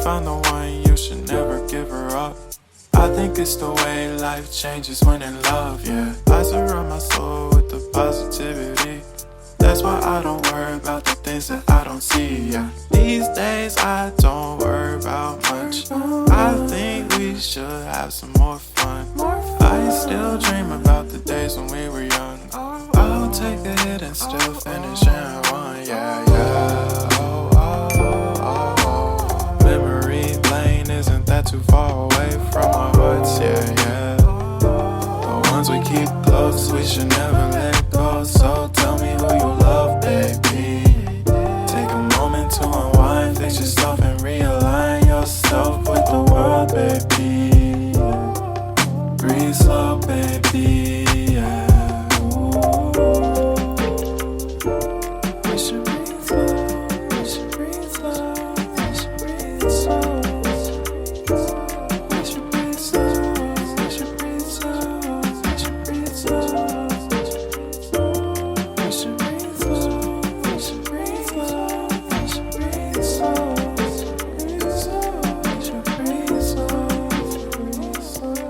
found the one, you should never give her up. I think it's the way life changes when in love, yeah. I surround my soul with the positivity. That's why I don't worry about the things that I don't see, yeah. These days I don't worry about much. I think we should have some more fun. I still dream about the days when we were young. I'll take a hit and still finish in one, yeah, yeah. Oh, oh, oh, oh. Memory lane, isn't that too far away from our hearts, yeah, yeah. The ones we keep close, we should never let go. So tell me who you love, baby. Take a moment to unwind, fix yourself and realign yourself with the world, baby. Breathe slow, baby, yeah. We should breathe slow, we should breathe slow, we should breathe slow. We should breathe slow, we should breathe slow, we should breathe slow. We should breathe slow, we should breathe slow, we should breathe slow. We should breathe slow, breathe slow.